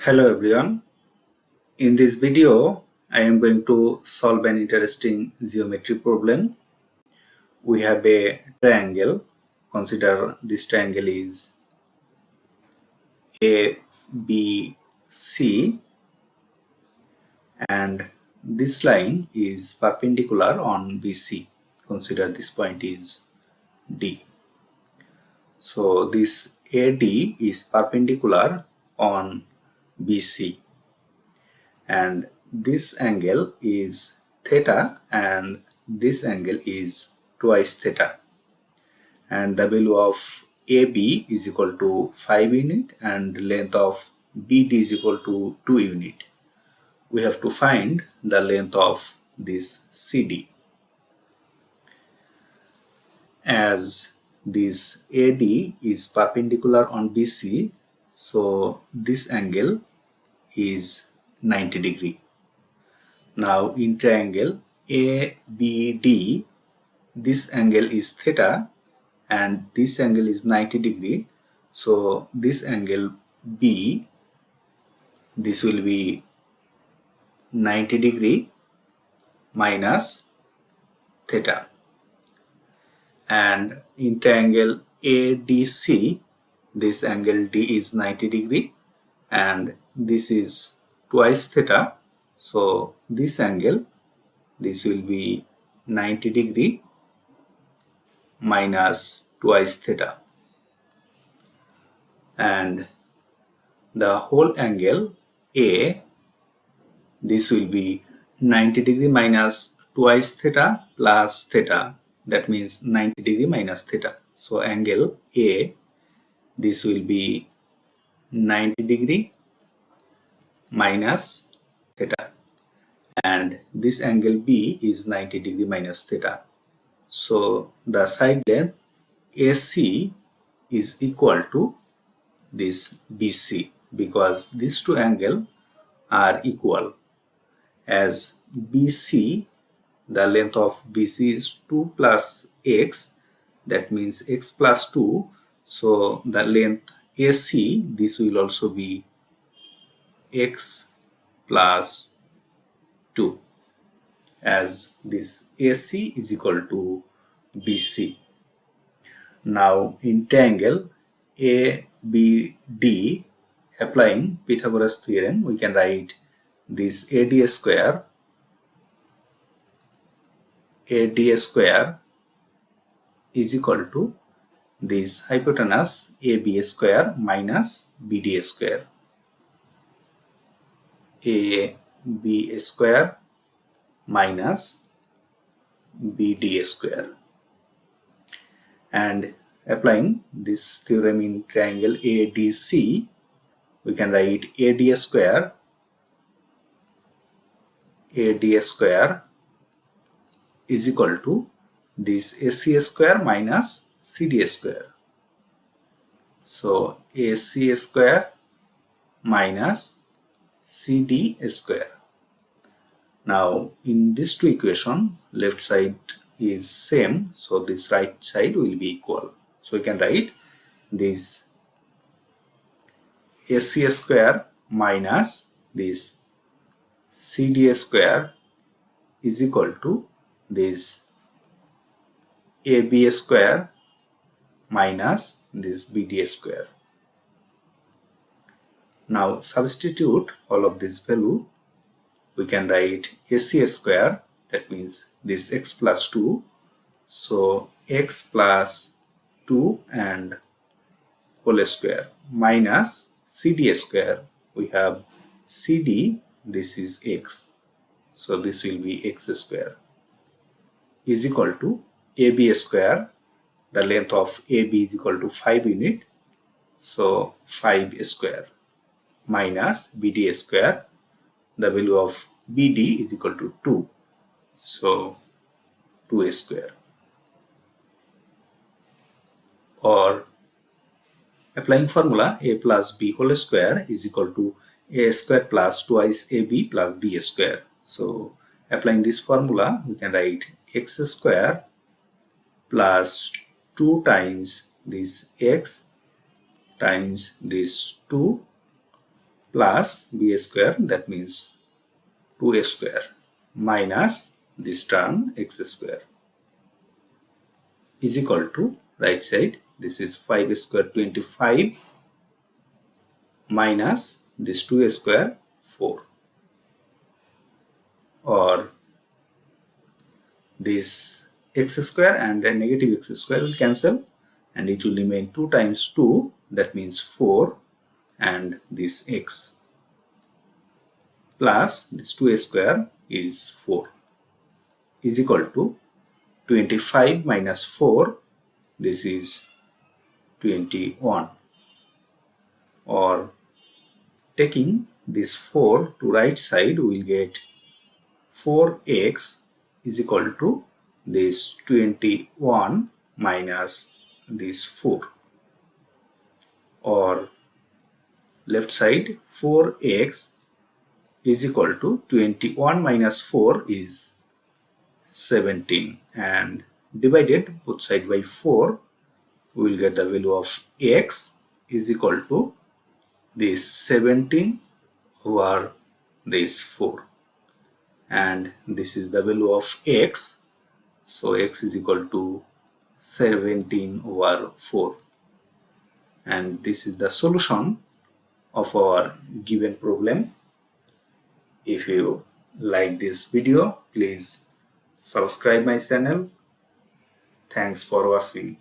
Hello everyone. In this video, I am going to solve an interesting geometry problem. We have a triangle. Consider this triangle is ABC and this line is perpendicular on BC. Consider this point is D. So this AD is perpendicular on BC. And this angle is theta and this angle is twice theta, and the value of AB is equal to 5 unit and length of BD is equal to 2 unit. We have to find the length of this CD. As this AD is perpendicular on BC, so this angle is 90 degree. Now in triangle ABD, this angle is theta and this angle is 90 degree. So this angle B, this will be 90 degree minus theta. And in triangle ADC, this angle D is 90 degree and this is twice theta. So this angle, this will be 90 degree minus twice theta. And the whole angle A, this will be 90 degree minus twice theta plus theta. That means 90 degree minus theta. So angle A, this will be 90 degree minus theta. And this angle B is 90 degree minus theta. So the side length AC is equal to this BC because these two angles are equal. As BC, the length of BC is 2 plus x, that means x plus 2. So the length AC, this will also be x plus 2, as this AC is equal to BC. Now in triangle ABD, applying Pythagoras theorem, we can write this AD square is equal to this hypotenuse AB square minus BD square. AB square minus BD square. And applying this theorem in triangle ADC, we can write AD square is equal to this AC square minus CD square. So AC square minus CD square. Now in these two equations, left side is same, so this right side will be equal. So we can write this AC square minus this CD square is equal to this AB square minus this BD square. Now substitute all of this value. We can write AC square, that means this x plus 2. So x plus 2 and whole square minus CD square. We have CD, this is x. So this will be x square is equal to AB square. The length of AB is equal to 5 unit. So 5 square minus BD square. The value of BD is equal to 2. So 2 square. Or applying formula A plus B whole square is equal to A square plus twice AB plus B square. So applying this formula, we can write x square plus 2 times this x times this 2 plus b square, that means 2a square, minus this term x square is equal to right side, this is 5 square 25 minus this 2a square 4, or this x square and a negative x square will cancel and it will remain 2 times 2, that means 4, and this x plus this 2a square is 4 is equal to 25 minus 4, this is 21, or taking this 4 to right side we will get 4x is equal to this 21 minus this 4, or left side 4x is equal to 21 minus 4 is 17, and divided both side by 4 we will get the value of x is equal to this 17 over this 4, and this is the value of x, so x is equal to 17 over 4, and this is the solution of our given problem. If you like this video, please subscribe my channel. Thanks for watching.